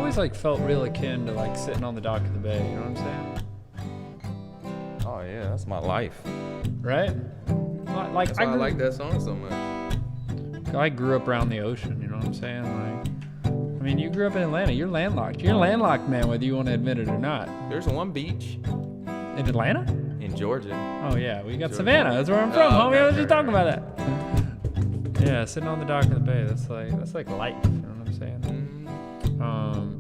always like felt real akin to like sitting on the dock of the bay. You know what I'm saying? Oh yeah, that's my life. Right? Like That's why I like that song so much. I grew up around the ocean. You know what I'm saying? Like, I mean, you grew up in Atlanta. You're landlocked. You're a landlocked man, whether you want to admit it or not. There's one beach In Atlanta? in Georgia. Oh yeah, we got Georgia. Savannah. That's where I'm from, Oh, homie. okay, I was just right, talking about that. Yeah, sitting on the dock of the bay. That's like life. You know what I'm saying?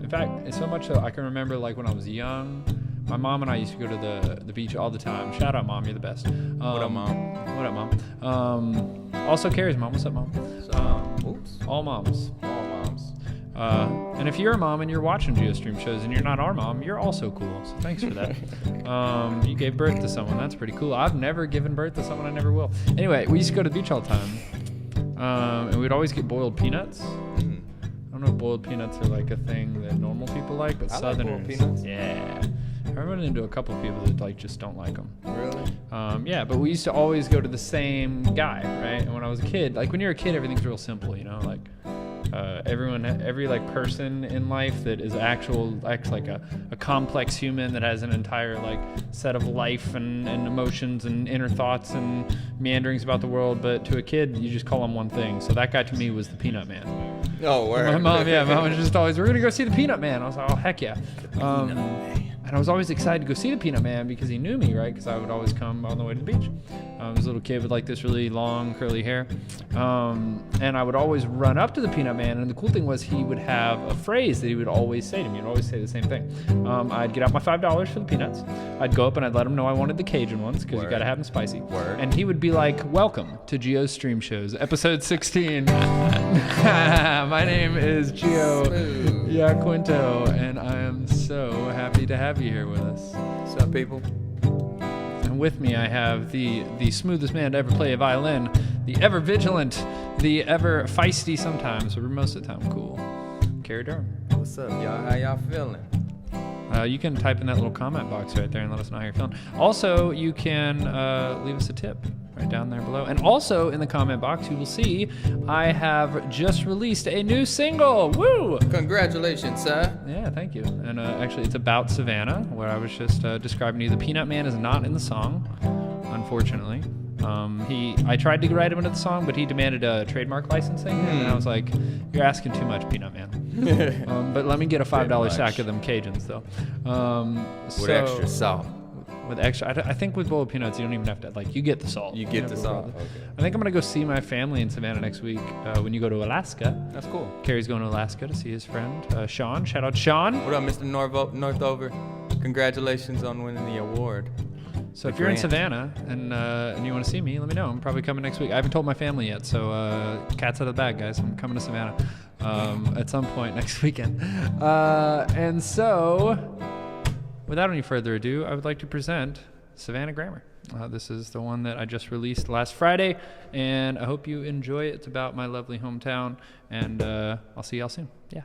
In fact, it's so much so I can remember like when I was young, my mom and I used to go to the beach all the time. Shout out, Mom. You're the best. What up, Mom? What up, Mom? Also, Carey's mom. What's up, Mom? Oops. All moms. All moms. And if you're a mom and you're watching Gio Stream Shows and you're not our mom, you're also cool. So thanks for that. You gave birth to someone. That's pretty cool. I've never given birth to someone. I never will. Anyway, we used to go to the beach all the time. And we'd always get boiled peanuts. I don't know if boiled peanuts are like a thing that normal people like, but I like Southerners. boiled peanuts. Yeah. I run into a couple of people that like just don't like them. Really? Yeah, but we used to always go to the same guy, right? And when I was a kid, like when you're a kid, everything's real simple, you know, like every like person in life that acts like a complex human that has an entire like set of life and emotions and inner thoughts and meanderings about the world. But to a kid, you just call him one thing. So that guy to me was the Peanut Man. Oh, word. My mom was just always, we're gonna go see the Peanut Man. I was like, oh heck yeah. And I was always excited to go see the Peanut Man because he knew me, right? Because I would always come on the way to the beach. I was a little kid with like this really long curly hair. And I would always run up to the Peanut Man. And the cool thing was he would have a phrase that he would always say to me. He'd always say the same thing. I'd get out my $5 for the peanuts. I'd go up and I'd let him know I wanted the Cajon ones because you got to have them spicy. Word. And he would be like, welcome to Gio's Stream Shows, episode 16. My name is Gio Yaquinto, and I am so happy to have you here with us. What's up, people? And with me, I have the smoothest man to ever play a violin, the ever vigilant, the ever feisty sometimes, but most of the time cool, Carey Durham. What's up, y'all? How y'all feeling? You can type in that little comment box right there and let us know how you're feeling. Also, you can leave us a tip right down there below. And also in the comment box, you will see I have just released a new single. Woo! Congratulations, sir. Yeah, thank you. And actually, it's about Savannah, where I was just describing to you. The Peanut Man is not in the song, unfortunately. I tried to write him into the song, but he demanded a trademark licensing, and I was like, "You're asking too much, Peanut Man." But let me get a $5 sack of them Cajuns, though. With extra salt. With extra, I think with boiled peanuts, you don't even have to, like, you get the salt. You get the salt. Okay. I think I'm going to go see my family in Savannah next week when you go to Alaska. That's cool. Carey's going to Alaska to see his friend, Sean. Shout out, Sean. What up, Mr. Northover? Congratulations on winning the award. So if you're in Savannah and you want to see me, let me know. I'm probably coming next week. I haven't told my family yet, so cat's out of the bag, guys. I'm coming to Savannah at some point next weekend. And so, without any further ado, I would like to present Savannah Grammar. This is the one that I just released last Friday, and I hope you enjoy it. It's about my lovely hometown, and I'll see y'all soon. Yeah.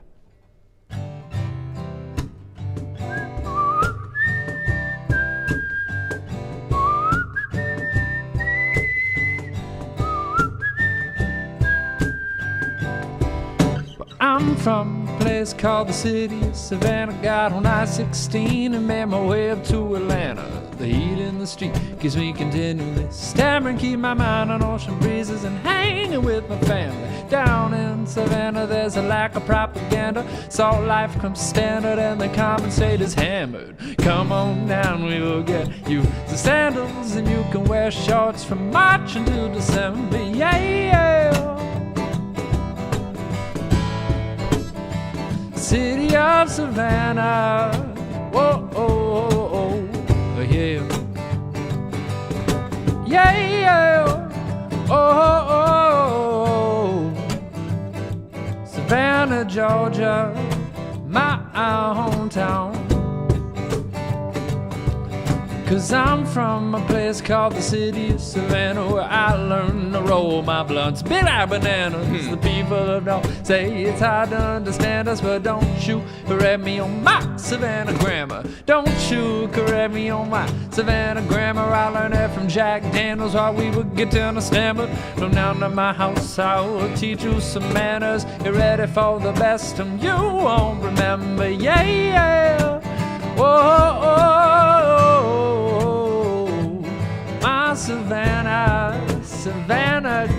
I'm from a place called the city of Savannah. Got on I-16 and made my way up to Atlanta. The heat in the street keeps me continually stammering, keep my mind on ocean breezes and hanging with my family. Down in Savannah there's a lack of propaganda. Salt life comes standard and the compensate is hammered. Come on down, we will get you some sandals and you can wear shorts from March until December. Yeah. City of Savannah, whoa, oh, oh, oh, yeah, yeah, oh, oh, oh, Savannah, Georgia, my hometown. 'Cause I'm from a place called the city of Savannah, where I learned to roll my blunts, big like bananas. The people of North say it's hard to understand us, but don't you correct me on my Savannah grammar. Don't you correct me on my Savannah grammar. I learned it from Jack Daniels while we were getting a stammer. Come down to my house, I will teach you some manners. You're ready for the best, and you won't remember. Yeah, yeah. Whoa, my Savannah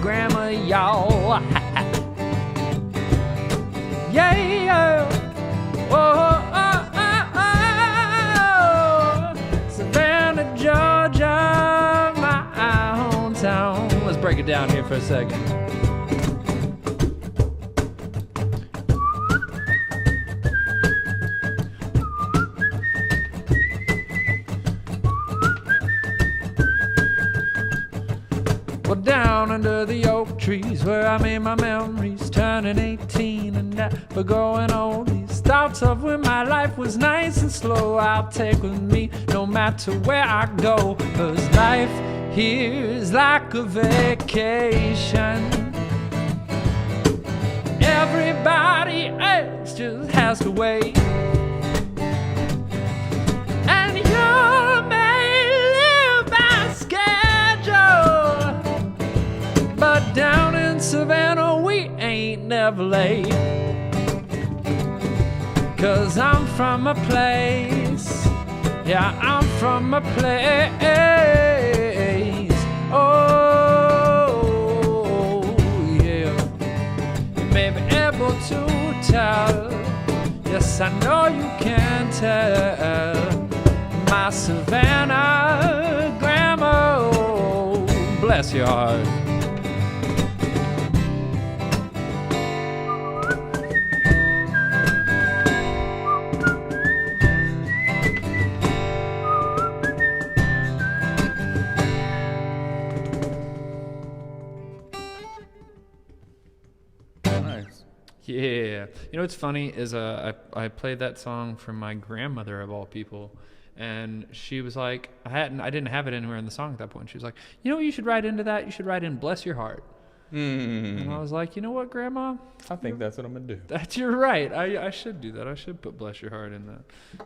grammar, y'all. Yeah, whoa, Savannah, Georgia, my hometown. Let's break it down here for a second. Well, down under the oak trees where I made my memories, turning 18 and never growing old. These thoughts of when my life was nice and slow, I'll take with me no matter where I go. 'Cause life here is like a vacation. Everybody else just has to wait. And you may live by schedule, but down in Savannah we ain't never late. 'Cause I'm from a place, yeah, I'm from a place. Oh, yeah. You may be able to tell, yes, I know you can tell, my Savannah grammar. Oh, bless your heart. Yeah, you know what's funny is I played that song for my grandmother of all people, and she was like, I didn't have it anywhere in the song at that point. She was like, you know what you should write into that? You should write in "Bless Your Heart." And I was like, you know what, Grandma? I think that's what I'm gonna do. You're right. I should do that. I should put "Bless Your Heart" in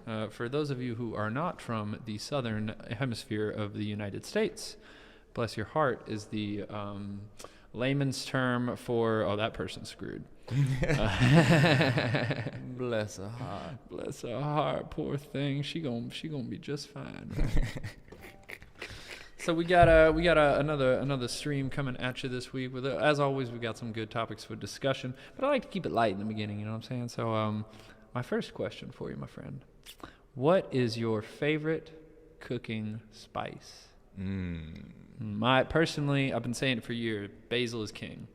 that. For those of you who are not from the southern hemisphere of the United States, "Bless Your Heart" is the layman's term for that person's screwed. Bless her heart. Bless her heart, poor thing. She gonna be just fine. So we got another stream coming at you this week. With as always, we got some good topics for discussion, but I like to keep it light in the beginning. You know what I'm saying? So my first question for you, my friend, what is your favorite cooking spice? Personally, I've been saying it for years. Basil is king.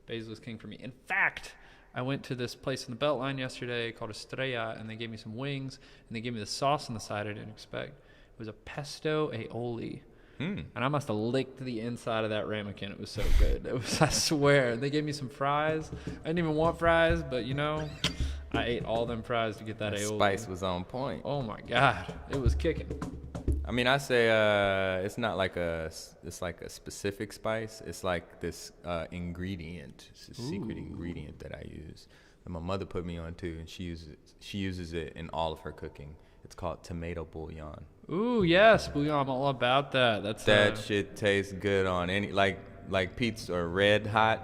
Basil is king for me. In fact, I went to this place in the Beltline yesterday called Estrella, and they gave me some wings, and they gave me the sauce on the side I didn't expect. It was a pesto aioli. And I must have licked the inside of that ramekin. It was so good. It was, I swear. They gave me some fries. I didn't even want fries, but I ate all them fries to get that aioli. Spice was on point. Oh my God, it was kicking. I mean, I say it's not like it's like a specific spice. It's like this ingredient. It's a secret ingredient that I use, that my mother put me on too, and she uses it in all of her cooking. It's called tomato bouillon. Ooh, yes, bouillon. I'm all about that. That shit tastes good on any like pizza or red hot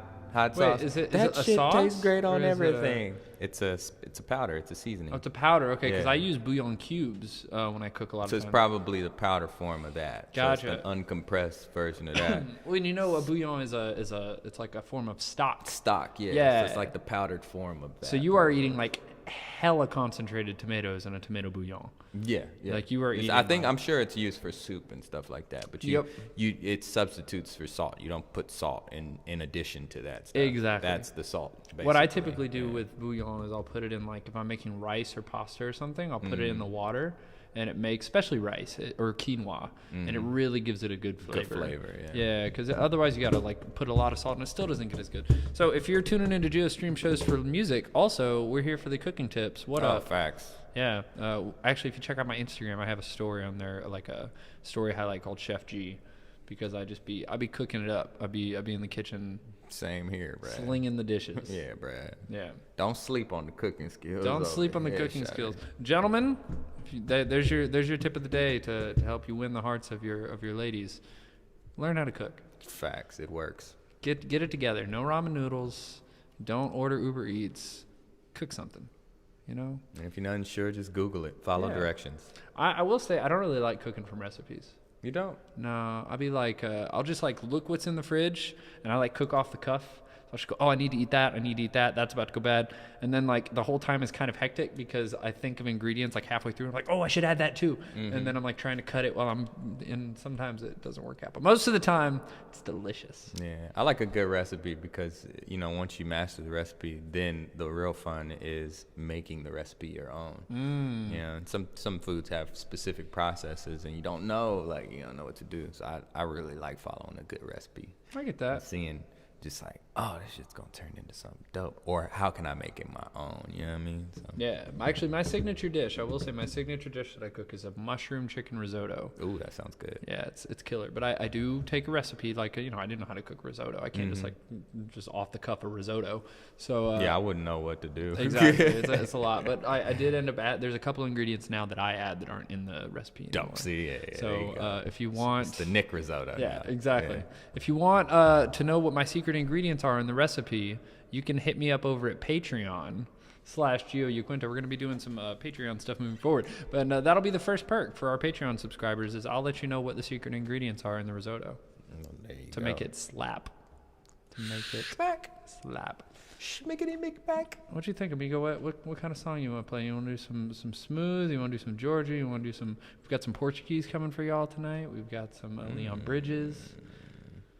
sauce. Is it that a shit sauce? tastes great on everything. It's a powder. It's a seasoning. Oh, it's a powder. Okay, because Yeah. I use bouillon cubes when I cook a lot of So it's times. probably the powder form of that. Gotcha. So it's an uncompressed version of that. Well, you know, a bouillon is it's like a form of stock. Stock, yeah. Yeah. So it's like the powdered form of that. So you are eating like hella concentrated tomatoes in a tomato bouillon. Yeah. Like you are eating. I'm sure it's used for soup and stuff like that. But Yep. it substitutes for salt. You don't put salt in addition to that stuff. Exactly. That's the salt. What I basically. typically do with bouillon is I'll put it in, like, if I'm making rice or pasta or something, I'll put it in the water, and it makes, especially rice or quinoa, and it really gives it a good flavor. Good flavor, yeah. Yeah, because otherwise you got to like put a lot of salt, and it still doesn't get as good. So if you're tuning into Gio Stream Shows for music, also we're here for the cooking tips. What up? Facts. Yeah. Actually, if you check out my Instagram, I have a story on there, like a story highlight called Chef G, because I be cooking it up. I be in the kitchen. Same here, Brad. Slinging the dishes. Yeah, Brad. Yeah. Don't sleep on the cooking skills. Don't sleep on the cooking skills, gentlemen. There's your tip of the day to help you win the hearts of your ladies. Learn how to cook. Facts. It works. Get it together. No ramen noodles. Don't order Uber Eats. Cook something. You know. And if you're not sure, just Google it. Follow directions. I will say I don't really like cooking from recipes. You don't? No, I'll be like, I'll just like look what's in the fridge, and I like cook off the cuff. So I'll just go, oh, I need to eat that. I need to eat that. That's about to go bad. And then like the whole time is kind of hectic because I think of ingredients like halfway through. I'm like, oh, I should add that too. And then I'm like trying to cut it while and sometimes it doesn't work out. But most of the time, it's delicious. Yeah, I like a good recipe because, you know, once you master the recipe, then the real fun is making the recipe your own. You know, and some foods have specific processes and you don't know what to do. So I really like following a good recipe. I get that. And seeing just like, oh, this shit's gonna turn into something dope, or how can I make it my own? You know what I mean? So. Yeah, actually, my signature dish, I will say, my signature dish that I cook is a mushroom chicken risotto. Ooh, that sounds good. Yeah, it's killer. But I do take a recipe, like, you know, I didn't know how to cook risotto. I can't just off the cuff a risotto. So yeah, I wouldn't know what to do. Exactly, it's a lot. But I did end up there's a couple ingredients now that I add that aren't in the recipe anymore. Don't see it. So if you want, it's the Nick risotto. Yeah, now. exactly. Yeah. If you want to know what my secret ingredients are in the recipe, you can hit me up over at Patreon /Gio Yaquinto. We're going to be doing some Patreon stuff moving forward. But that'll be the first perk for our Patreon subscribers is I'll let you know what the secret ingredients are in the risotto to make it slap. To make it slap. Make it back. What you think, amigo? What kind of song you want to play? You want to do some smooth? You want to do some Georgia? You want to do some? We've got some Portuguese coming for y'all tonight. We've got some Leon Bridges.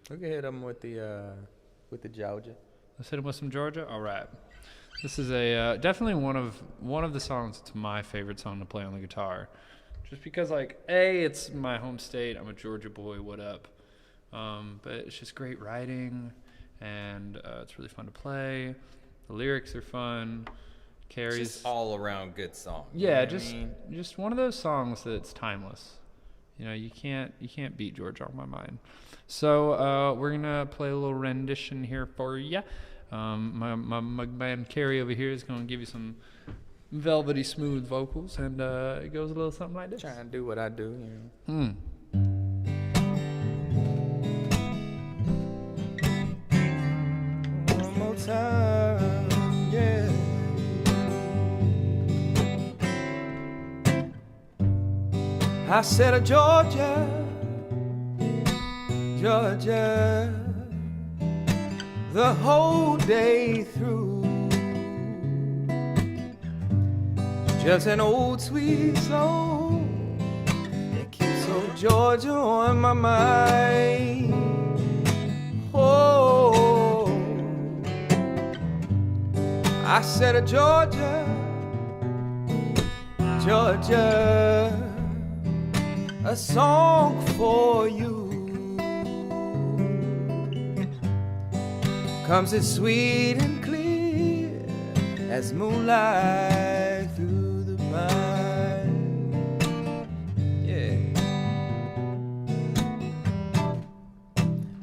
We can hit them with the Georgia. Let's hit him with some Georgia. All right. This is a definitely one of the songs. It's my favorite song to play on the guitar, just because it's my home state. I'm a Georgia boy. What up? But it's just great writing, and it's really fun to play. The lyrics are fun. Carey's just all around good song. Yeah, just one of those songs that's timeless. You know, you can't beat Georgia on my mind. So we're gonna play a little rendition here for you. My man Carey over here is gonna give you some velvety smooth vocals, and it goes a little something like this. Try and do what I do, you know. One more time, yeah. I said, Georgia, the whole day through. Just an old sweet song that keeps old Georgia on my mind. Oh, I said, Georgia, a song for you. Comes as sweet and clear as moonlight through the pine. Yeah.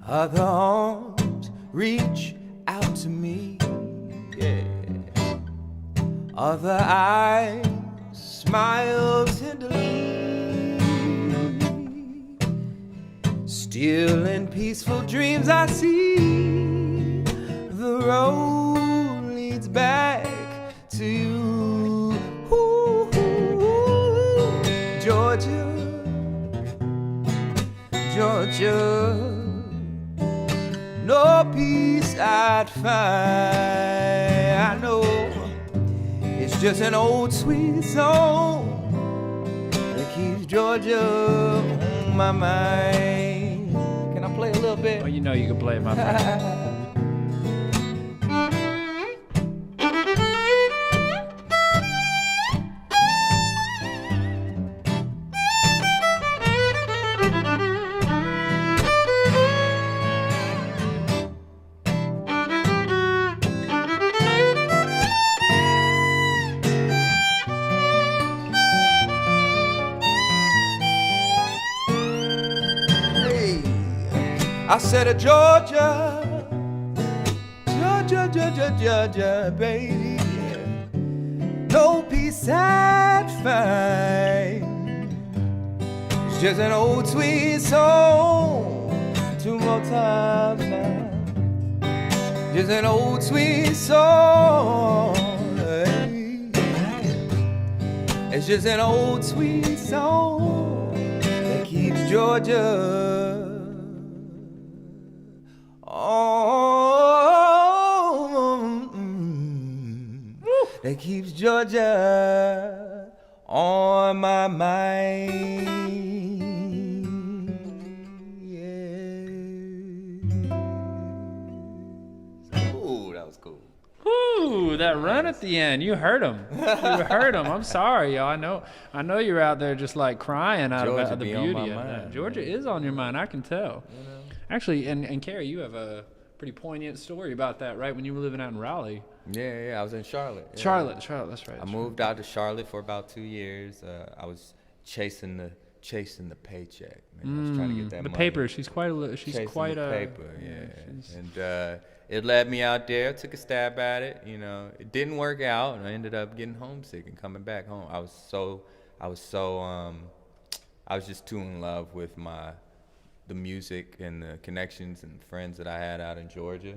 Other arms reach out to me. Yeah. Other eyes smile tenderly. Still in peaceful dreams I see the road leads back to you. Ooh, ooh, ooh. Georgia, no peace I'd find. I know it's just an old sweet song that keeps Georgia on my mind. Can I play a little bit? Oh, you know you can play it, my friend. I said, Georgia, Georgia, Georgia, Georgia, baby. No peace I'd find. It's just an old sweet song. 2 more times now. Just an old sweet song. It's just an old sweet song that keeps Georgia on. That keeps Georgia on my mind. Ooh, that run at the end. You heard him. You heard him. I'm sorry, y'all. I know you're out there just like crying out about the beauty of that. Georgia is on your mind. I can tell. You know? Actually, and Carey, you have a pretty poignant story about that, right? When you were living out in Raleigh. Yeah. I was in Charlotte. Yeah. Charlotte. That's right. I moved out to Charlotte for about 2 years. I was chasing the paycheck. Man. I was trying to get that the money. paper. She's quite a. Paper. Yeah. And it led me out there. I took a stab at it. You know, it didn't work out, and I ended up getting homesick and coming back home. I was just too in love with the music and the connections and friends that I had out in Georgia,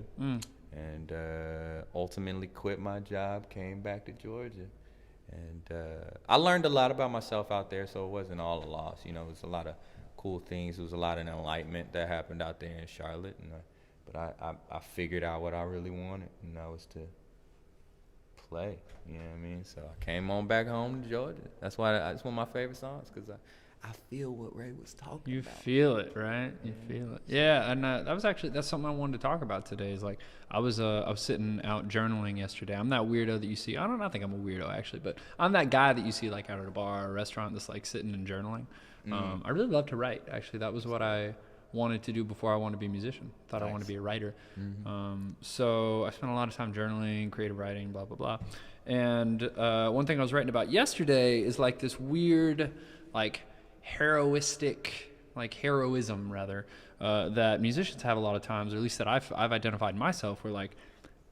and ultimately quit my job, came back to Georgia, and I learned a lot about myself out there. So it wasn't all a loss. You know, it was a lot of cool things. It was a lot of enlightenment that happened out there in Charlotte, and but I figured out what I really wanted, and that was to play. You know what I mean? So I came on back home to Georgia. That's one of my favorite songs, because I feel what Ray was talking about. You feel it, right? You feel it. Yeah, and that's something I wanted to talk about today. Is like I was sitting out journaling yesterday. I'm that weirdo that you see. I think I'm a weirdo actually, but I'm that guy that you see like out at a bar or a restaurant that's like sitting and journaling. I really love to write. Actually, that was what I wanted to do before I wanted to be a musician. Thought I wanted to be a writer. So I spent a lot of time journaling, creative writing, blah, blah, blah. And one thing I was writing about yesterday is like this weird, like heroism rather, that musicians have a lot of times, or at least that I've identified myself, where like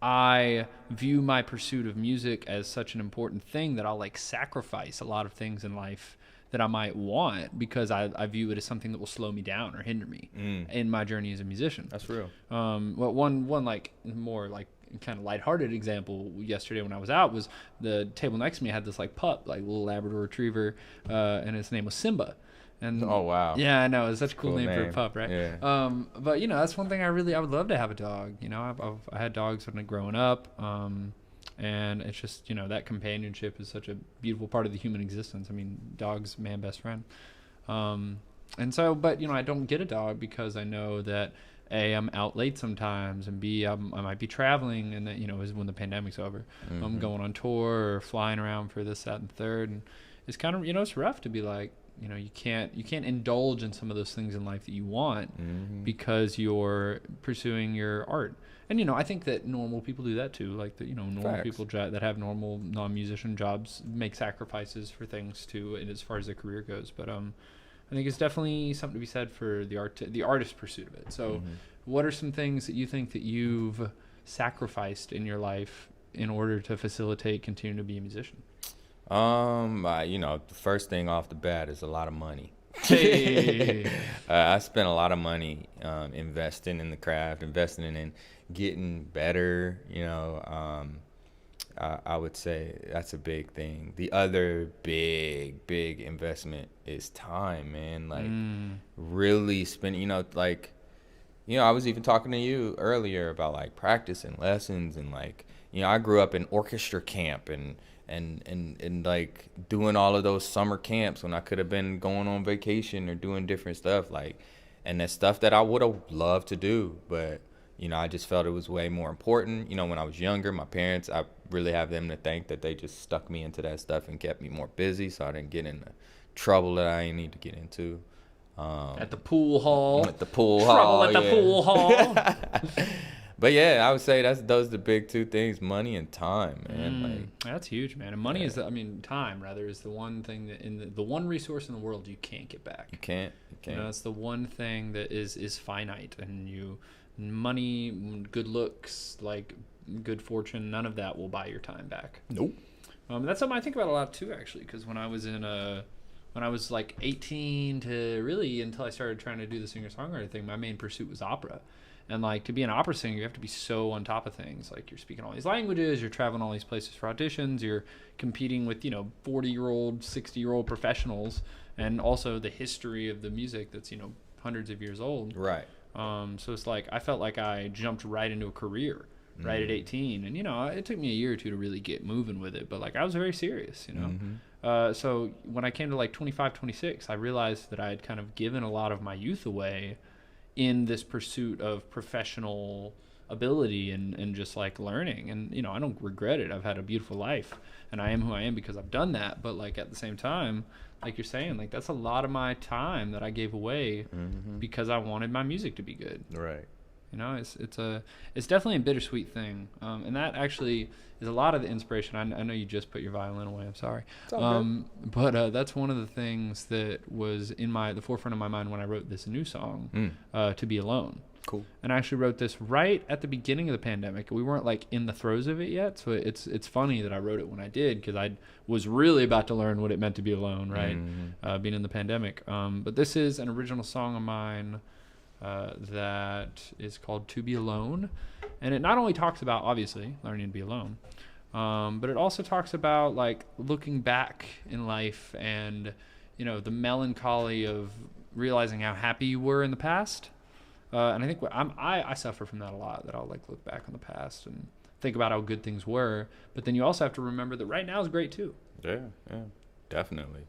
I view my pursuit of music as such an important thing that I'll like sacrifice a lot of things in life that I might want, because I view it as something that will slow me down or hinder me in my journey as a musician. That's real. Well, one like more like kind of lighthearted example yesterday when I was out was the table next to me had this like pup, like little Labrador Retriever, and his name was Simba. And oh wow. Yeah, I know. It's such a cool name for a pup, right? Yeah. But you know, that's one thing I would love to have a dog. You know, I had dogs when I growing up. And it's just, you know, that companionship is such a beautiful part of the human existence. I mean, dog's man best friend. And so, but, you know, I don't get a dog because I know that A, I'm out late sometimes, and B, I might be traveling, and that, you know, is when the pandemic's over. I'm going on tour or flying around for this, that, and third. And it's kind of, you know, it's rough to be like, you know, you can't indulge in some of those things in life that you want because you're pursuing your art. And, you know, I think that normal people do that too. Like, you know, normal people that have normal non-musician jobs make sacrifices for things too, as far as their career goes. But I think it's definitely something to be said for the artist pursuit of it. So what are some things that you think that you've sacrificed in your life in order to facilitate continuing to be a musician? You know, the first thing off the bat is a lot of money. Hey. I spent a lot of money investing in the craft, investing in getting better. You know, I would say that's a big thing. The other big investment is time, man. Like really spending, you know, like, you know, I was even talking to you earlier about like practice and lessons, and like, you know, I grew up in orchestra camp and like doing all of those summer camps when I could have been going on vacation or doing different stuff, like, and that's stuff that I would have loved to do, but you know, I just felt it was way more important. You know, when I was younger, my parents, I really have them to thank that they just stuck me into that stuff and kept me more busy, so I didn't get into trouble that I didn't need to get into. At the pool hall. At the pool Trouble hall. at the pool hall. But yeah, I would say those are the big two things: money and time, man. Like that's huge, man. And money is, time rather is the one thing that the one resource in the world you can't get back. You can't. You know, it's the one thing that is finite, and money, good looks, like good fortune, none of that will buy your time back. Nope. That's something I think about a lot too, actually, because when I was like 18 to really until I started trying to do the singer-songwriter thing, my main pursuit was opera. And like to be an opera singer, you have to be so on top of things. Like you're speaking all these languages, you're traveling all these places for auditions, you're competing with 40-year-old, 60-year-old professionals, and also the history of the music that's hundreds of years old. Right. So it's like I felt like I jumped right into a career right at 18, and it took me a year or two to really get moving with it, but like I was very serious. So when I came to like 25, 26, I realized that I had kind of given a lot of my youth away in this pursuit of professional ability and just like learning. And, I don't regret it. I've had a beautiful life and I am who I am because I've done that. But like at the same time, like you're saying, like that's a lot of my time that I gave away because I wanted my music to be good. Right. It's definitely a bittersweet thing. And that actually is a lot of the inspiration. I know you just put your violin away. I'm sorry. It's all good. But that's one of the things that was in the forefront of my mind when I wrote this new song, To Be Alone. Cool. And I actually wrote this right at the beginning of the pandemic. We weren't like in the throes of it yet. So it's funny that I wrote it when I did, because I was really about to learn what it meant to be alone, right? Being in the pandemic. But this is an original song of mine that is called To Be Alone. And it not only talks about, obviously, learning to be alone, but it also talks about like looking back in life and, the melancholy of realizing how happy you were in the past. And I think I suffer from that a lot, that I'll like look back on the past and think about how good things were. But then you also have to remember that right now is great too. Yeah, definitely.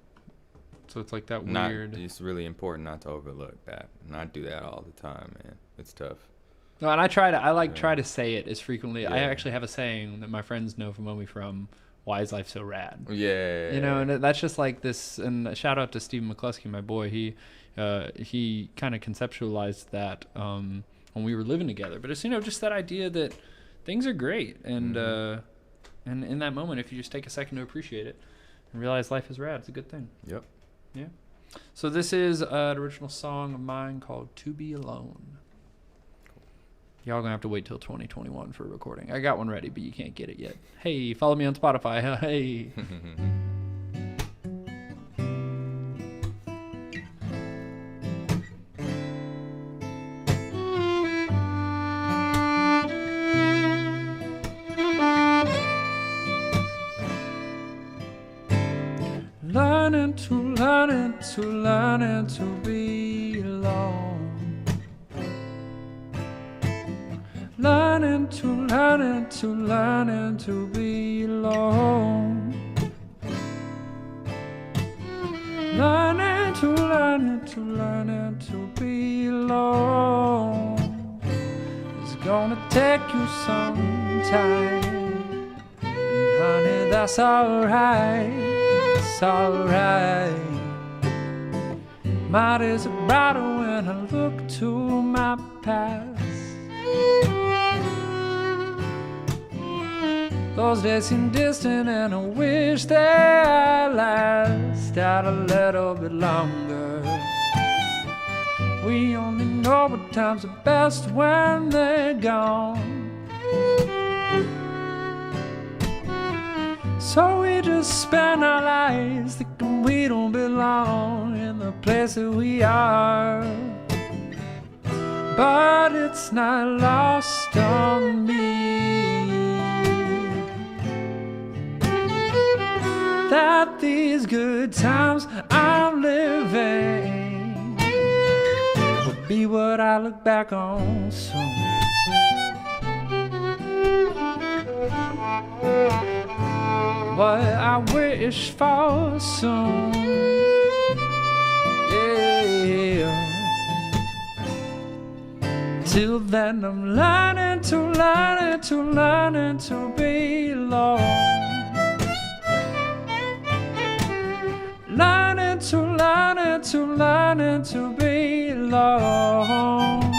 So it's like that weird. It's really important not to overlook that. Not do that all the time, man. It's tough. No, and I try to say it as frequently. Yeah. I actually have a saying that my friends know from me from Why Is Life So Rad? Yeah. And that's just like this. And a shout out to Stephen McCluskey, my boy. He kind of conceptualized that when we were living together. But it's just that idea that things are great, and in that moment, if you just take a second to appreciate it and realize life is rad, it's a good thing. Yep. Yeah. So this is an original song of mine called To Be Alone. Y'all gonna have to wait till 2021 for a recording. I got one ready, but you can't get it yet. Hey, follow me on Spotify. Hey. Learning to be alone. Learning to be alone. Learning to be alone. It's gonna take you some time, and honey, that's alright. It's alright. My days are brighter when I look to my past. Those days seem distant and I wish they last out a little bit longer. We only know what times are best when they're gone. So we just spend our lives thinking we don't belong in the place that we are. But it's not lost on me that these good times I'm living will be what I look back on soon. What I wish for soon. Yeah. Till then I'm learning to be alone. Learning to be alone.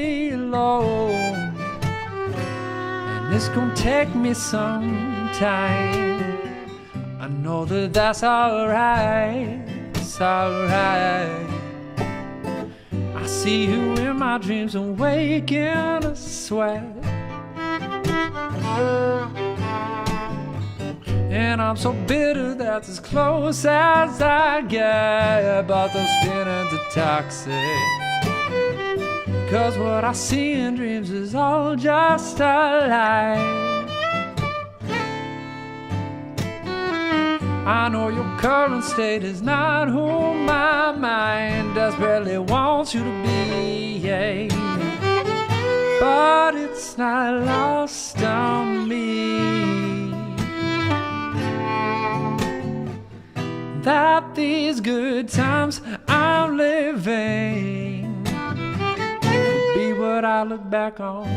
be alone. And it's gonna take me some time. I know that that's alright, it's alright. I see you in my dreams and wake in a sweat. And I'm so bitter that's as close as I get. But those feelings are toxic, 'cause what I see in dreams is all just a lie. I know your current state is not who my mind desperately wants you to be, yeah. But it's not lost on me that these good times I'm living will be what I look back on soon.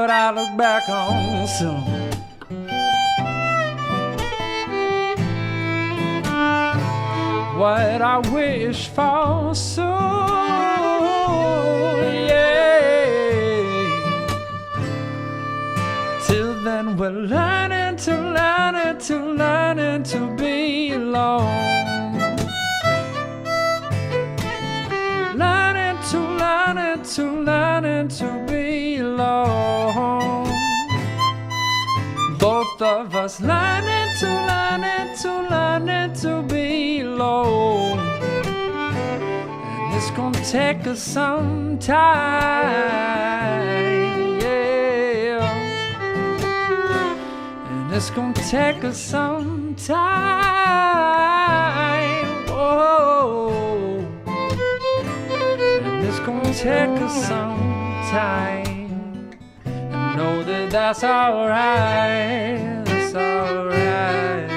I look back on soon. What I wish for soon, yeah. Till then we're learning to be alone. Learning to be alone. Both of us learning to be alone. And it's gonna take us some time, yeah. And it's gonna take us some time, oh. And it's gonna take us some time. Know that that's alright, that's alright.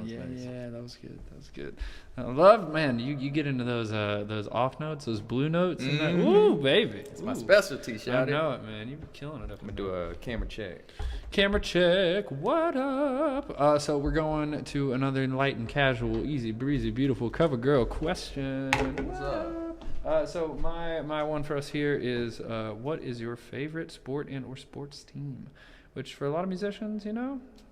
Nice. Yeah, that was good. That was good. I love, man. You get into those off notes, those blue notes, and that. Ooh, baby, it's my specialty. I Shout know it, man. You've been killing it. I'm gonna do a camera check. Camera check. What up? So we're going to another light and casual, easy breezy, beautiful cover girl question. What's up? So my one for us here is, what is your favorite sport and or sports team? Which for a lot of musicians,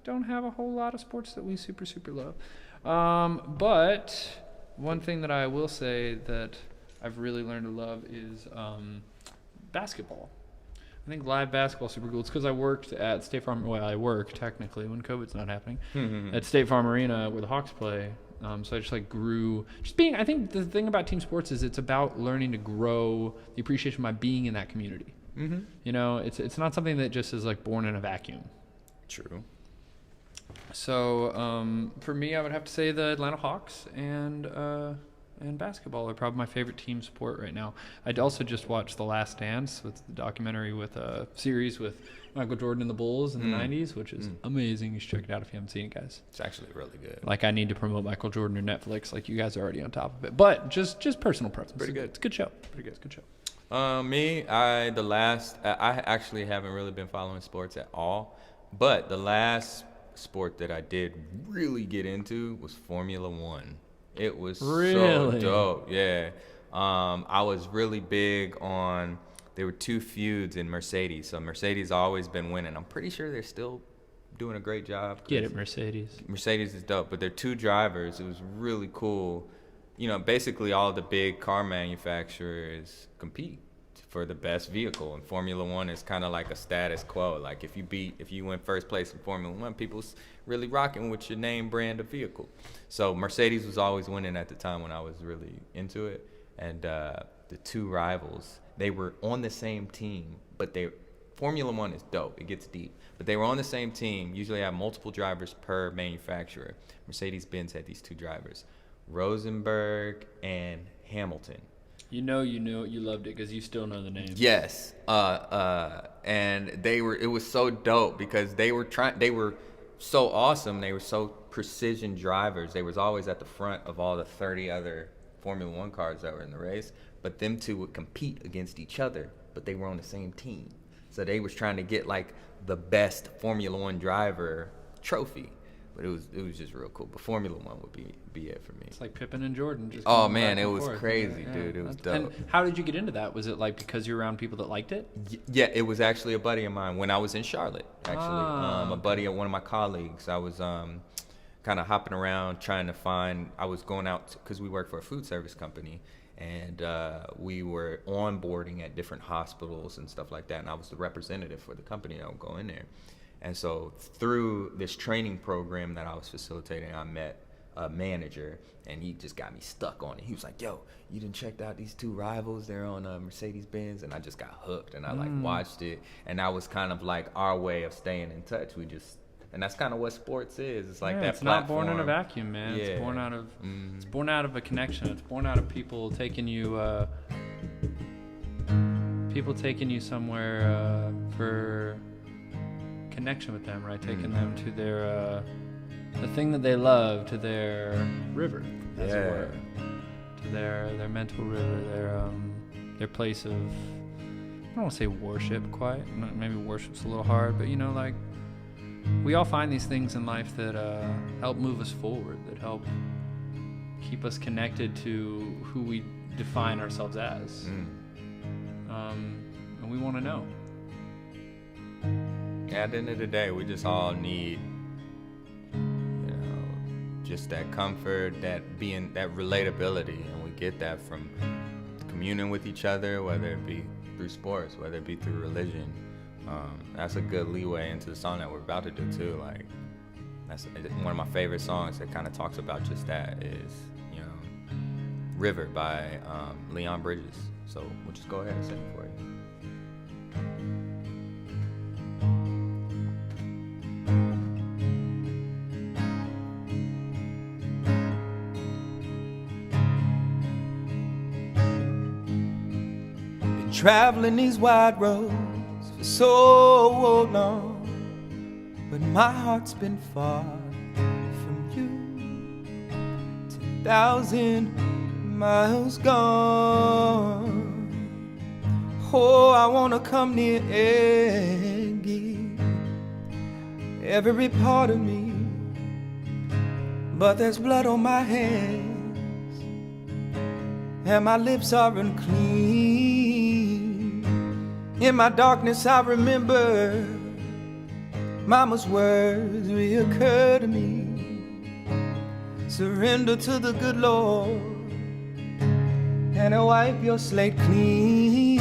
don't have a whole lot of sports that we super love. But one thing that I will say that I've really learned to love is basketball. I think live basketball is super cool. It's because I worked at State Farm. Well, I work technically when COVID's not happening at State Farm Arena where the Hawks play. So I just grew. I think the thing about team sports is it's about learning to grow the appreciation by being in that community. It's not something that just is born in a vacuum. True. So for me, I would have to say the Atlanta Hawks and basketball are probably my favorite team sport right now. I'd also just watched The Last Dance, with the documentary with a series with Michael Jordan and the Bulls in the 90s, which is amazing. You should check it out if you haven't seen it, guys. It's actually really good. I need to promote Michael Jordan or Netflix. You guys are already on top of it. But just personal preference. Pretty good. It's a good show. Pretty good. It's a good show. I actually haven't really been following sports at all, but the last sport that I did really get into was Formula One. It was so dope. Yeah. I was really big on, there were two feuds in Mercedes. So Mercedes always been winning. I'm pretty sure they're still doing a great job. Get it, Mercedes. Mercedes is dope, but they're 2 drivers. It was really cool. You know, basically all the big car manufacturers compete for the best vehicle, and Formula One is kind of like a status quo. Like if you win first place in Formula One, people's really rocking with your name brand of vehicle. So Mercedes was always winning at the time when I was really into it, and the 2 rivals, they were on the same team, but Formula One is dope. It gets deep. But they were on the same team. Usually have multiple drivers per manufacturer. Mercedes-Benz had these 2 drivers, Rosenberg and Hamilton. You loved it because you still know the names. Yes. And it was so dope because they were so awesome. They were so precision drivers. They was always at the front of all the 30 other Formula One cars that were in the race. But them 2 would compete against each other, but they were on the same team. So they was trying to get like the best Formula One driver trophy, but it was just real cool. But Formula One would be it for me. It's like Pippen and Jordan. Just oh man, it was crazy, dude. It was dope. And how did you get into that? Was it like because you're around people that liked it? Yeah, it was actually a buddy of mine when I was in Charlotte. Actually, a buddy of one of my colleagues. I was kind of hopping around trying to find. I was going out because we work for a food service company. And we were onboarding at different hospitals and stuff like that. And I was the representative for the company that would go in there. And so through this training program that I was facilitating, I met a manager, and he just got me stuck on it. He was like, yo, you done checked out these 2 rivals? They're on Mercedes-Benz. And I just got hooked, and I watched it. And that was kind of like our way of staying in touch. And that's kind of what sports is. It's like that it's platform. Not born in a vacuum, man. Yeah. It's born out of it's born out of a connection. It's born out of people taking you somewhere for connection with them, right? Taking them to their the thing that they love, to their river, as it were, to their mental river, their place of, I don't want to say worship quite. Maybe worship's a little hard, but like. We all find these things in life that help move us forward, that help keep us connected to who we define ourselves as. And we want to know. At the end of the day, we just all need, just that comfort, that relatability, and we get that from communing with each other, whether it be through sports, whether it be through religion. That's a good leeway into the song that we're about to do too. Like, that's one of my favorite songs that kind of talks about just that is, River by Leon Bridges. So we'll just go ahead and sing it for you. Been traveling these wide roads for so long, but my heart's been far from you. 10,000 miles gone. Oh, I wanna come near and give every part of me, but there's blood on my hands and my lips are unclean. In my darkness I remember Mama's words reoccur to me. Surrender to the good Lord and He'll wipe your slate clean.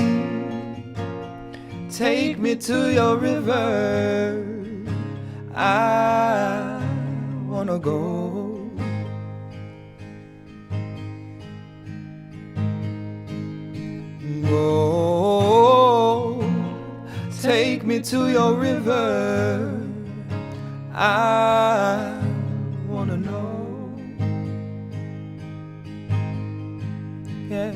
Take me to your river, I wanna go. Oh, take me to your river, I wanna know. Yeah.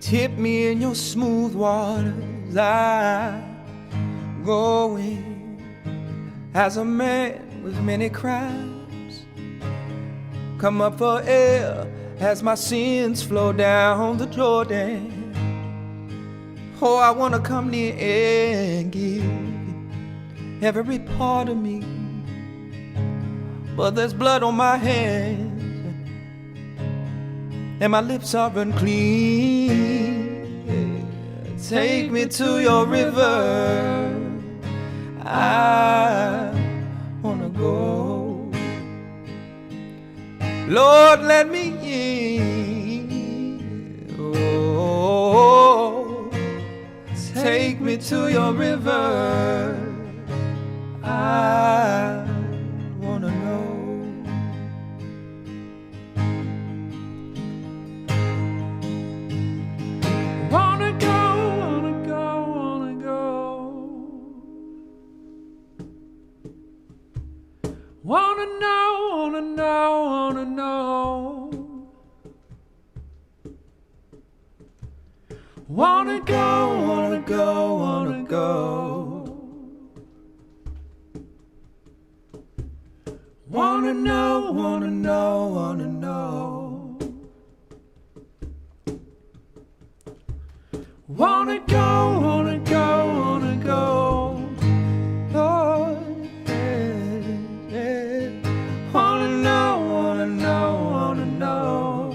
Tip me in your smooth waters, I'm going as a man with many crimes. Come up for air as my sins flow down the Jordan. Oh, I wanna come near and give every part of me, but there's blood on my hands and my lips are unclean. take me to your river. I wanna go. Lord, let me in. Oh, take me to your river. I wanna know. Wanna go, wanna go, wanna go. Wanna know, wanna know, wanna know. Wanna go, wanna go, wanna go. Wanna know, wanna know, wanna know. Wanna go, wanna go, wanna go. Lord, wanna know, wanna know, wanna know.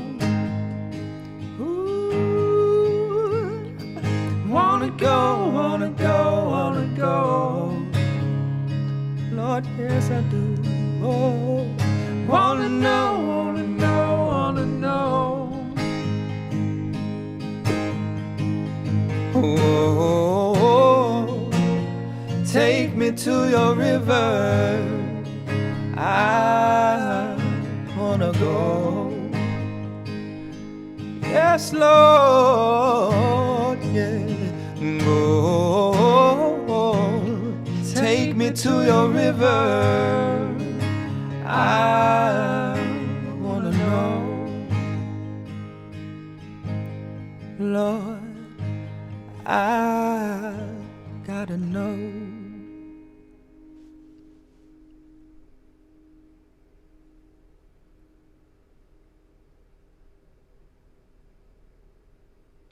Ooh. Wanna go, wanna go, wanna go. Lord, yes I do. Oh, wanna know, wanna know, wanna know. Oh, take me to your river. I wanna go. Yes, Lord, yeah. Oh, take me to your river. I wanna know, Lord, I gotta know.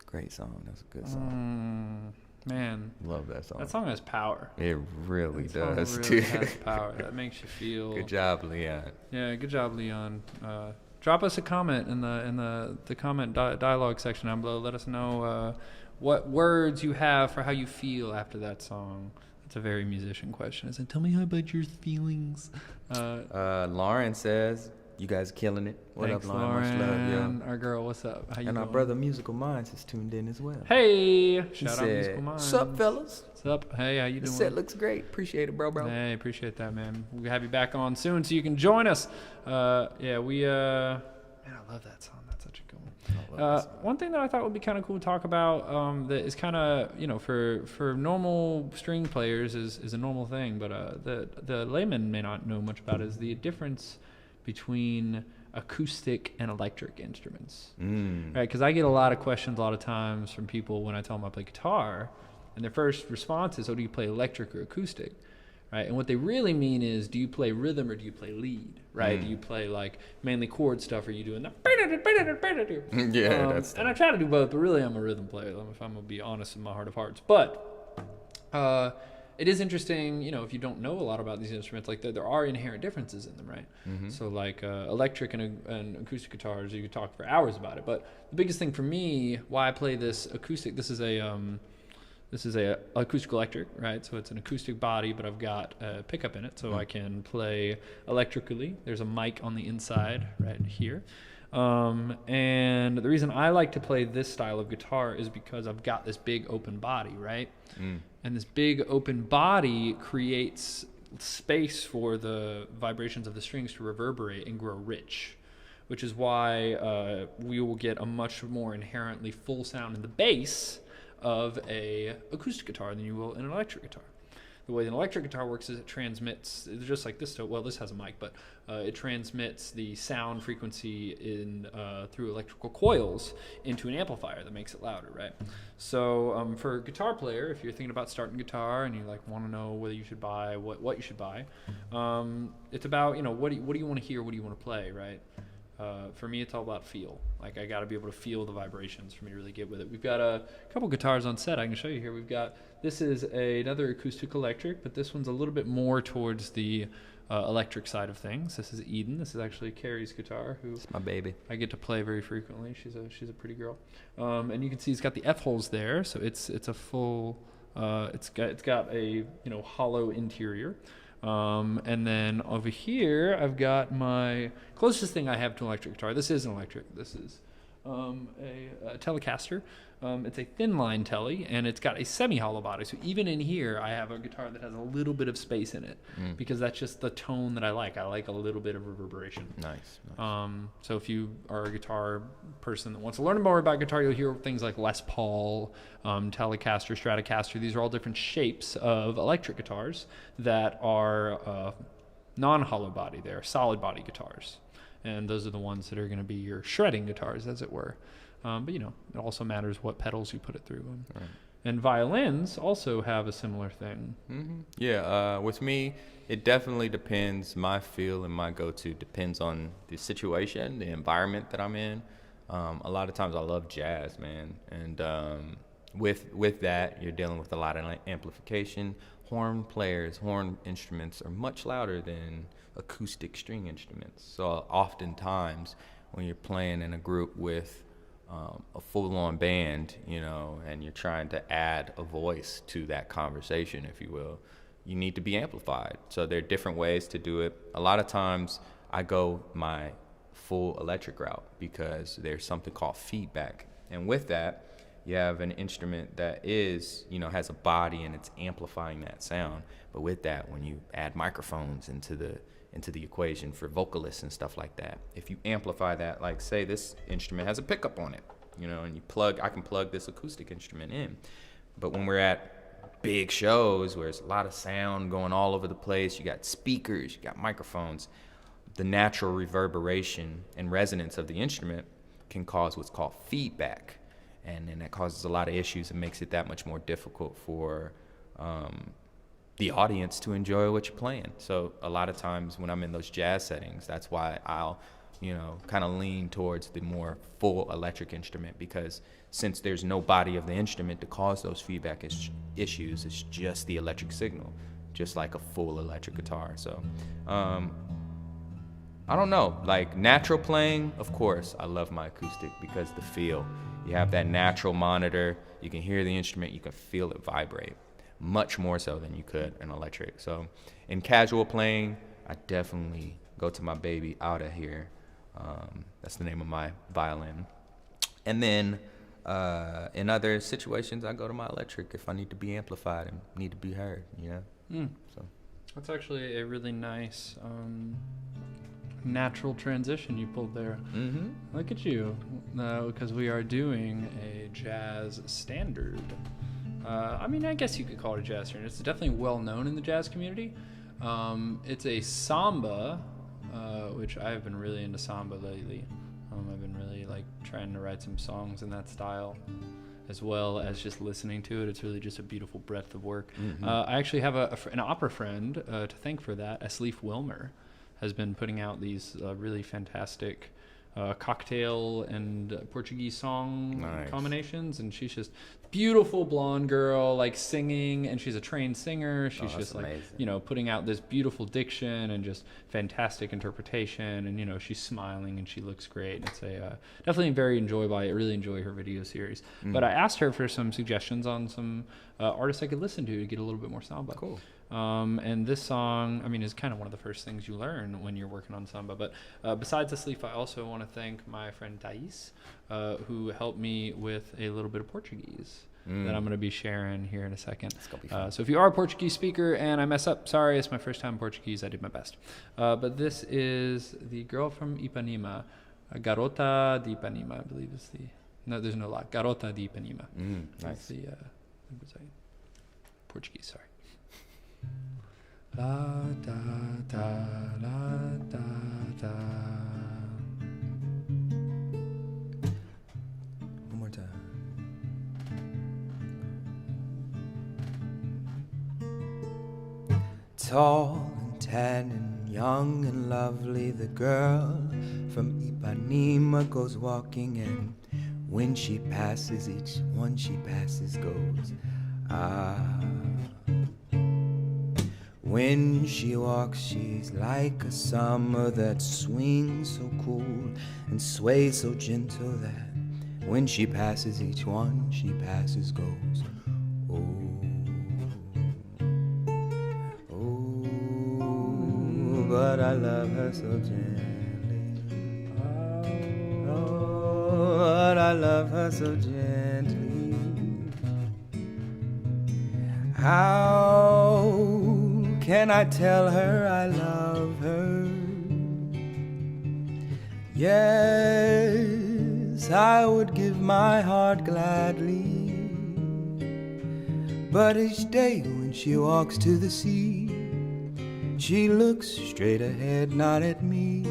Great song. That's a good song. Man, Love that song. that song has power. It really That does, song too. really has power. That makes you feel. Good job, Leon. Yeah, good job, Leon. Drop us a comment in the comment dialogue section down below. Let us know what words you have for how you feel after that song. That's a very musician question. It's like, tell me how about your feelings. Lauren says, you guys are killing it. What Thanks, up, Lauren? Much love, yo. Our girl, what's up? How you And doing? our brother Musical Minds is tuned in as well. Hey, He shout out said, Musical Minds. "What's up, fellas? What's up? Hey, how you The doing? set looks great. Appreciate it, bro. Hey, appreciate that, man. We'll have you back on soon so you can join us. Yeah, we man, I love that song. That's such a good one. One thing that I thought would be kind of cool to talk about that is kind of, for normal string players is a normal thing, but the layman may not know much about is the difference between acoustic and electric instruments. Right? Because I get a lot of questions a lot of times from people when I tell them I play guitar, and their first response is, oh, do you play electric or acoustic? Right? And what they really mean is, do you play rhythm or do you play lead? Right? Do you play like mainly chord stuff, or are you doing the Yeah, that's and I try to do both, but really I'm a rhythm player, if I'm gonna be honest in my heart of hearts. But it is interesting, if you don't know a lot about these instruments, like there are inherent differences in them, right? So like electric and acoustic guitars, you could talk for hours about it. But the biggest thing for me, why I play this acoustic, this is a acoustic electric, right? So it's an acoustic body, but I've got a pickup in it, so I can play electrically. There's a mic on the inside right here. And the reason I like to play this style of guitar is because I've got this big open body, right? And this big open body creates space for the vibrations of the strings to reverberate and grow rich, which is why we will get a much more inherently full sound in the bass of a acoustic guitar than you will in an electric guitar. The way an electric guitar works is it transmits, it's just like this. Well, this has a mic, but it transmits the sound frequency through electrical coils into an amplifier that makes it louder, right? So for a guitar player, if you're thinking about starting guitar and you want to know whether you should buy what you should buy, it's about what do you want to hear, what do you want to play, right? For me, it's all about feel. Like, I got to be able to feel the vibrations for me to really get with it. We've got a couple guitars on set I can show you here. This is another acoustic electric, but this one's a little bit more towards the electric side of things. This is Eden. This is actually Carey's guitar, who It's my baby. I get to play very frequently. She's a pretty girl, and you can see it's got the F holes there, so it's a full. It's got a hollow interior, and then over here I've got my closest thing I have to an electric guitar. This is an electric. This is a Telecaster. It's a thin line telly, and it's got a semi-hollow body. So even in here, I have a guitar that has a little bit of space in it because that's just the tone that I like. I like a little bit of reverberation. Nice. So if you are a guitar person that wants to learn more about guitar, you'll hear things like Les Paul, Telecaster, Stratocaster. These are all different shapes of electric guitars that are non-hollow body. They're solid body guitars. And those are the ones that are going to be your shredding guitars, as it were. But it also matters what pedals you put it through. Right. And violins also have a similar thing. Mm-hmm. Yeah, with me, it definitely depends. My feel and my go-to depends on the situation, the environment that I'm in. A lot of times I love jazz, man. And with that, you're dealing with a lot of amplification. Horn instruments are much louder than acoustic string instruments. So oftentimes when you're playing in a group with a full-on band, and you're trying to add a voice to that conversation, if you will, you need to be amplified. So there are different ways to do it. A lot of times I go my full electric route because there's something called feedback. And with that, you have an instrument that is, has a body and it's amplifying that sound. But with that, when you add microphones into the equation for vocalists and stuff like that, if you amplify that, like say this instrument has a pickup on it, and I can plug this acoustic instrument in. But when we're at big shows where there's a lot of sound going all over the place, you got speakers, you got microphones, the natural reverberation and resonance of the instrument can cause what's called feedback. And then that causes a lot of issues and makes it that much more difficult for the audience to enjoy what you're playing. So a lot of times when I'm in those jazz settings, that's why I'll, kind of lean towards the more full electric instrument, because since there's no body of the instrument to cause those feedback issues, it's just the electric signal, just like a full electric guitar. So I don't know, like natural playing, of course, I love my acoustic because the feel. You have that natural monitor, you can hear the instrument, you can feel it vibrate, much more so than you could in electric. So in casual playing, I definitely go to my baby out of here. That's the name of my violin. And then in other situations, I go to my electric if I need to be amplified and need to be heard, So that's actually a really nice natural transition you pulled there. Mm-hmm. Look at you, because we are doing a jazz standard. I guess you could call it a jazz standard. It's definitely well known in the jazz community. It's a samba, which I've been really into samba lately. I've been really trying to write some songs in that style, as well as just listening to it. It's really just a beautiful breadth of work. Mm-hmm. I actually have an opera friend to thank for that. Asleef Wilmer has been putting out these really fantastic cocktail and Portuguese song combinations, and she's just beautiful blonde girl singing, and she's a trained singer. She's just amazing. Putting out this beautiful diction and just fantastic interpretation, and she's smiling and she looks great. It's a definitely very enjoyable. I really enjoy her video series. But I asked her for some suggestions on some artists I could listen to get a little bit more samba. Cool. And this song, is kind of one of the first things you learn when you're working on samba. But besides Asleef, I also want to thank my friend Thais, who helped me with a little bit of Portuguese that I'm going to be sharing here in a second. It's gonna be fun. So if you are a Portuguese speaker and I mess up, sorry, it's my first time in Portuguese. I did my best. But this is the girl from Ipanema, Garota de Ipanema, I believe is the... No, there's no lot. Garota de Ipanema. Nice. That's the Portuguese, sorry. La da da la da da. One more time. Tall and tan and young and lovely, the girl from Ipanema goes walking, and when she passes, each one she passes goes, ah. When she walks, she's like a summer that swings so cool and sways so gentle that when she passes, each one she passes goes, oh, oh, but I love her so gently. Oh, but I love her so gently. How can I tell her I love her? Yes, I would give my heart gladly. But each day when she walks to the sea, she looks straight ahead, not at me.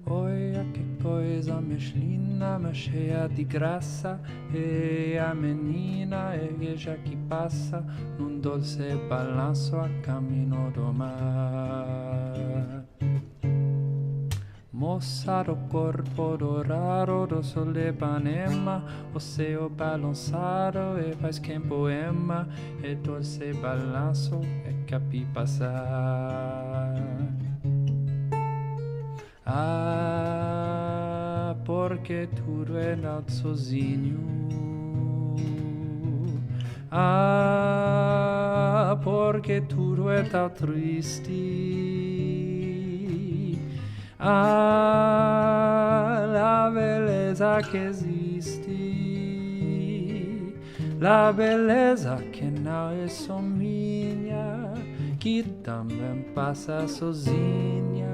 Olha que coisa mais linda, mais cheia de graça. E a menina ergueja que passa num doce balanço a caminho do mar. Moça do corpo dourado do sol de Ipanema, o céu balançado e faz que poema, e doce balanço é capi passar. Ah, porque tudo é tão sozinho. Ah, porque tudo é tão triste. Ah, a beleza que existe. A beleza que não é só minha, que também passa sozinha.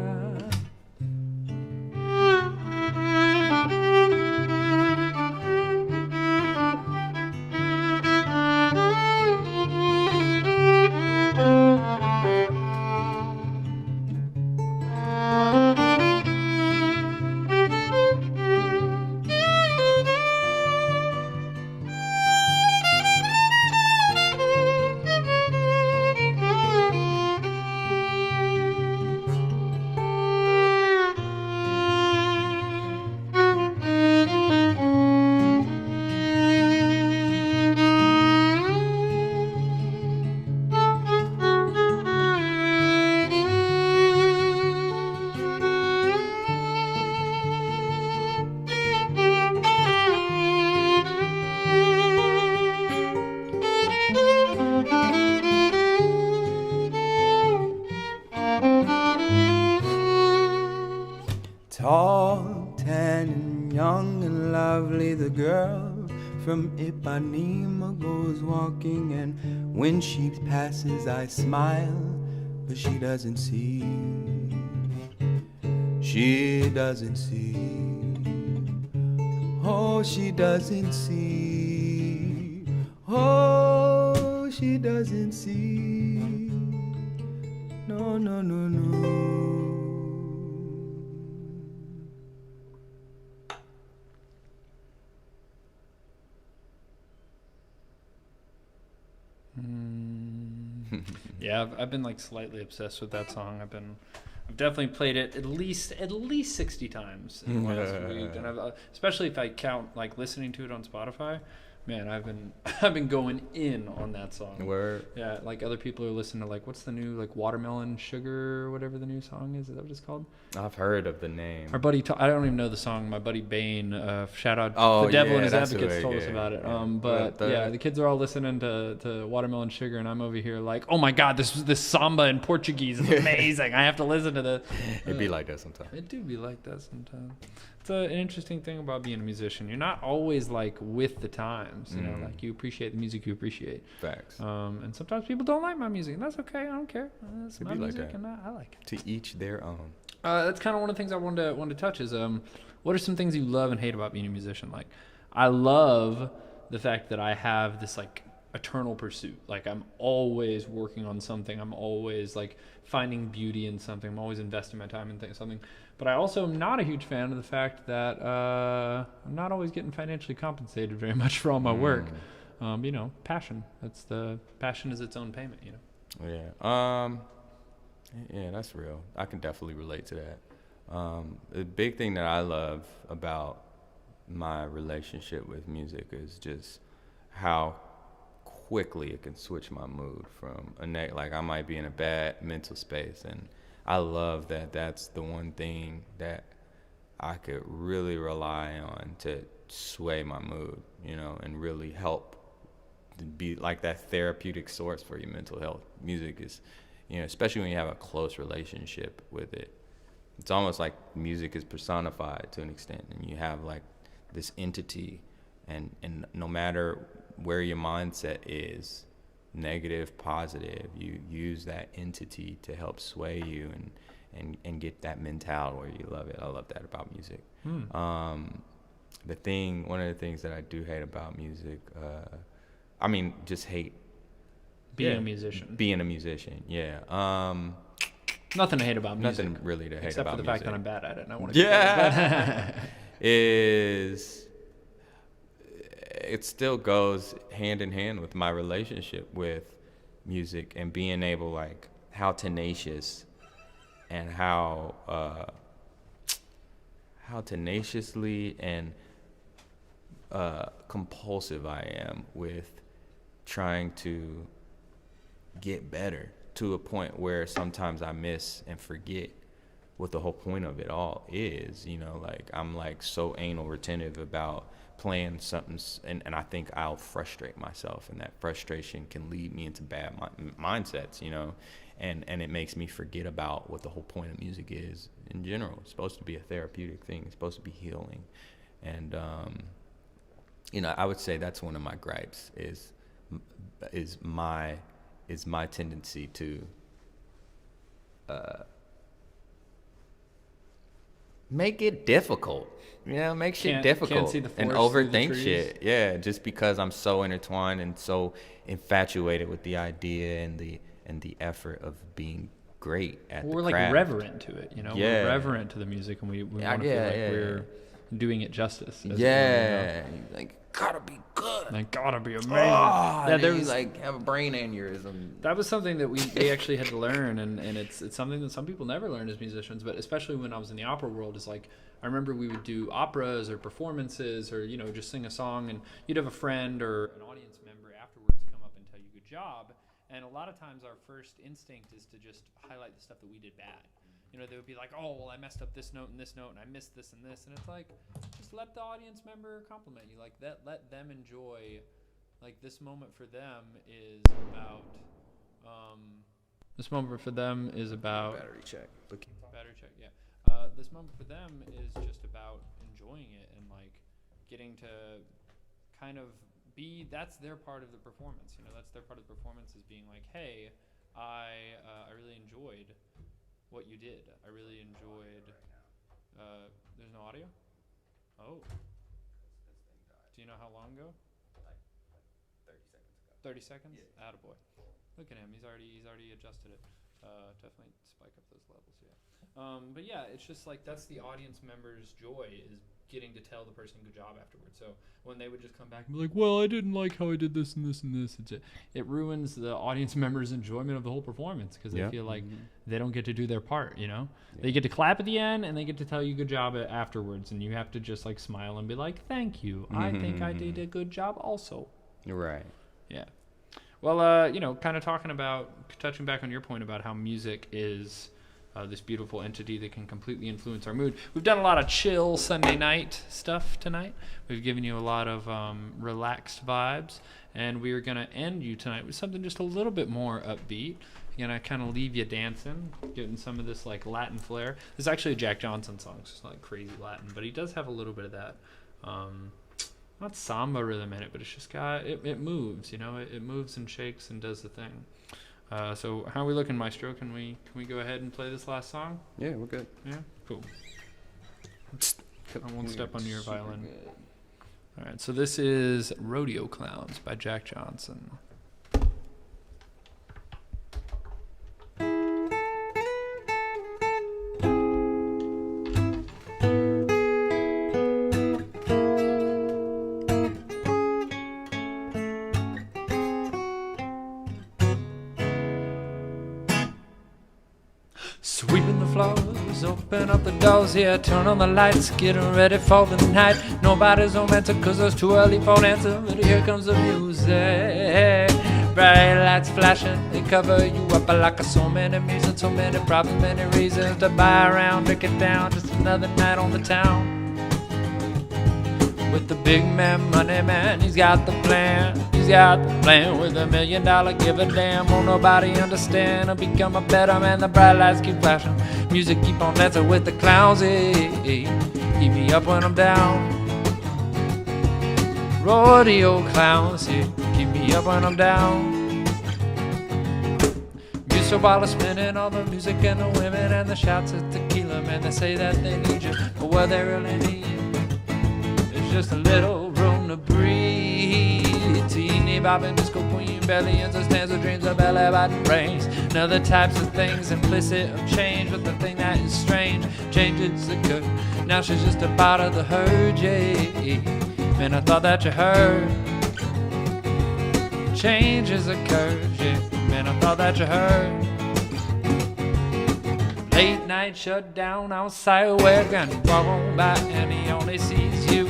Tall, tan, and young and lovely, the girl from Ipanema goes walking, and when she passes I smile, but she doesn't see. She doesn't see. Oh, she doesn't see. Oh, she doesn't see. No, no, no, no. Yeah, I've been like slightly obsessed with that song. I've definitely played it at least 60 times in the last week, and especially if I count like listening to it on Spotify. Man, I've been going in on that song. Word. Yeah, like other people are listening to like what's the new like Watermelon Sugar or whatever the new song is. Is that what it's called? I've heard of the name. Our buddy, I don't even know the song. My buddy Bane, shout out the Devil and His Advocates told us about it. The kids are all listening to Watermelon Sugar, and I'm over here like, oh my God, this samba in Portuguese is amazing. I have to listen to this. It'd be like that sometimes. It do be like that sometimes. It's an interesting thing about being a musician. You're not always like with the times, you know, like you appreciate the music you appreciate. Facts. And sometimes people don't like my music, and that's okay. I don't care. It's my music, like and I like it. To each their own. That's kind of one of the things I wanted to touch is what are some things you love and hate about being a musician? Like, I love the fact that I have this like eternal pursuit. Like, I'm always working on something. I'm always like finding beauty in something. I'm always investing my time in something. But I also am not a huge fan of the fact that I'm not always getting financially compensated very much for all my work. You know, passion. Passion is its own payment, you know? Yeah. Yeah, that's real. I can definitely relate to that. The big thing that I love about my relationship with music is just how quickly it can switch my mood from like I might be in a bad mental space, and I love that that's the one thing that I could really rely on to sway my mood, you know, and really help to be like that therapeutic source for your mental health. Music is, you know, especially when you have a close relationship with it. It's almost like music is personified to an extent, and you have like this entity, and no matter where your mindset is, negative, positive, you use that entity to help sway you and get that mentality where you love it. I love that about music. One of the things that I do hate about music, just hate being a musician. Being a musician, yeah. Nothing to hate about music. Nothing really to hate except about music. Except for the fact that I'm bad at it, and I want to get it still goes hand in hand with my relationship with music and being able, like, how tenacious and how tenaciously and compulsive I am with trying to get better, to a point where sometimes I miss and forget what the whole point of it all is, you know. Like, I'm like so anal retentive about playing something, and I think I'll frustrate myself, and that frustration can lead me into bad mindsets, you know, and it makes me forget about what the whole point of music is in general. It's supposed to be a therapeutic thing. It's supposed to be healing, and you know, I would say that's one of my gripes is my tendency to make it difficult, you know, make shit difficult and overthink shit. Yeah, just because I'm so intertwined and so infatuated with the idea and the effort of being great at the craft. We're like reverent to it, you know. Yeah. We're reverent to the music, and we want to feel like we're doing it justice. Yeah, like, gotta be good. Like, gotta be amazing. Yeah, there was like have a brain aneurysm. That was something that we actually had to learn, and it's something that some people never learn as musicians, but especially when I was in the opera world, is like, I remember we would do operas or performances, or, you know, just sing a song, and you'd have a friend or an audience member afterwards come up and tell you good job, and a lot of times our first instinct is to just highlight the stuff that we did bad. You know, they would be like, oh, well, I messed up this note, and I missed this and this. And it's like, just let the audience member compliment you. Like, let them enjoy. Like, this moment for them is about, Battery check, yeah. This moment for them is just about enjoying it and, like, getting to kind of that's their part of the performance. You know, that's their part of the performance, is being like, hey, I really enjoyed what you did. I really enjoyed. There's no audio? Oh. Do you know how long ago? Like 30 seconds ago. 30 seconds? Yeah. Attaboy. Look at him. He's already adjusted it. Definitely spike up those levels, yeah. But yeah, it's just like, that's the audience member's joy, is getting to tell the person good job afterwards. So when they would just come back and be like, well, I didn't like how I did this and this and this, it ruins the audience member's enjoyment of the whole performance, because they feel like they don't get to do their part, you know. They get to clap at the end, and they get to tell you good job afterwards, and you have to just like smile and be like, thank you, I think I did a good job also. Right. Yeah. Well, you know, kind of touching back on your point about how music is this beautiful entity that can completely influence our mood. We've done a lot of chill Sunday night stuff tonight. We've given you a lot of relaxed vibes, and we are going to end you tonight with something just a little bit more upbeat. Gonna kind of leave you dancing, getting some of this like Latin flair. This is actually a Jack Johnson song, so it's not like crazy Latin, but he does have a little bit of that. Not samba rhythm in it, but it's just got it moves, you know. It moves and shakes and does the thing. So how are we looking, Maestro? Can we go ahead and play this last song? Yeah, we're good. Yeah, cool. I won't step on your violin. All right, so this is Rodeo Clowns by Jack Johnson. Sweeping the floors, open open up the doors here, turn on the lights, getting ready for the night. Nobody's romantic cause it's too early for an answer, but here comes the music. Bright lights flashing, they cover you up like so many reasons, so many problems, many reasons to buy around, break it down, just another night on the town. With the big man, money man, he's got the plan. He's got the plan with $1 million, give a damn. Won't nobody understand or become a better man. The bright lights keep flashing, music keep on dancing with the clowns. Keep me up when I'm down. Rodeo clowns, keep me up when I'm down. Music while it's spinning, all the music and the women and the shouts of tequila. Man, they say that they need you, but what they really need, just a little room to breathe. Teeny bopping disco queen, belly and stands with dreams of belly button brains. And other types of things implicit of change, but the thing that is strange, changes occur. Now she's just a part of the herd, yeah. Man, I thought that you heard. Changes occur, yeah. Man, I thought that you heard. Late night shut down outside where Granny walk on by and he only sees you.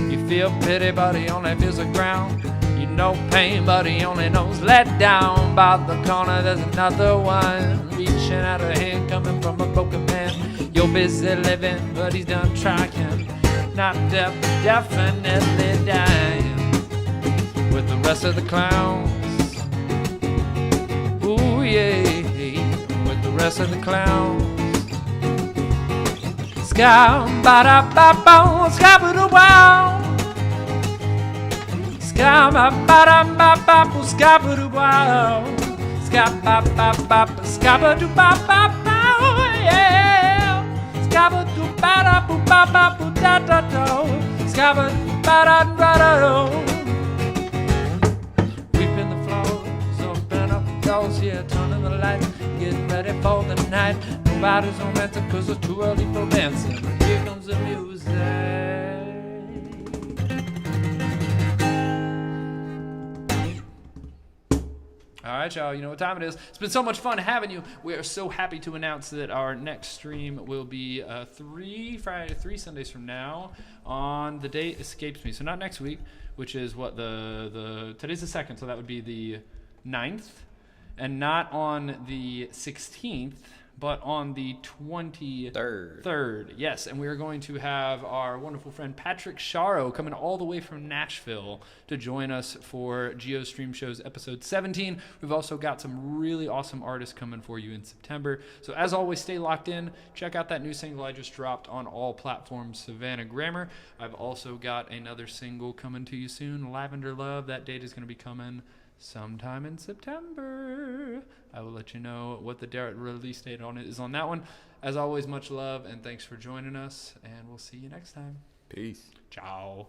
You feel pity, but he only feels the ground. You know pain, but he only knows let down. By the corner, there's another one reaching out a hand, coming from a broken man. You're busy living, but he's done trying. Not deaf, definitely dying. With the rest of the clowns. Ooh, yeah. With the rest of the clowns. Ska-ba-da-ba-boom, ska-ba-da-wow. Ska-ba-da-ba-ba-boom, ska-ba-da-wow. Ska-ba-ba-ba-ba, ska-ba-da-ba-ba-bow, yeah. Ska-ba-da-ba-da-boo-ba-ba-boo-da-da-do. Ska-ba-da-ba-da-da-do. Sweeping the floors, open up the doors, yeah, turning the lights, getting ready for the night. Nobody's romantic cause it's too early for dancing. Here comes the music. Alright, y'all, you know what time it is. It's been so much fun having you. We are so happy to announce that our next stream will be 3 Sundays from now. On the date escapes me. So not next week, which is what today's the 2nd, so that would be the 9th. And not on the 16th, but on the 23rd. Yes, and we are going to have our wonderful friend Patrick Sharo coming all the way from Nashville to join us for Gio Stream Shows episode 17. We've also got some really awesome artists coming for you in September. So as always, stay locked in. Check out that new single I just dropped on all platforms, Savannah Grammar. I've also got another single coming to you soon, Lavender Love. That date is going to be coming sometime in September. I will let you know what the release date on it is on that one. As always, much love and thanks for joining us, and we'll see you next time. Peace. Ciao.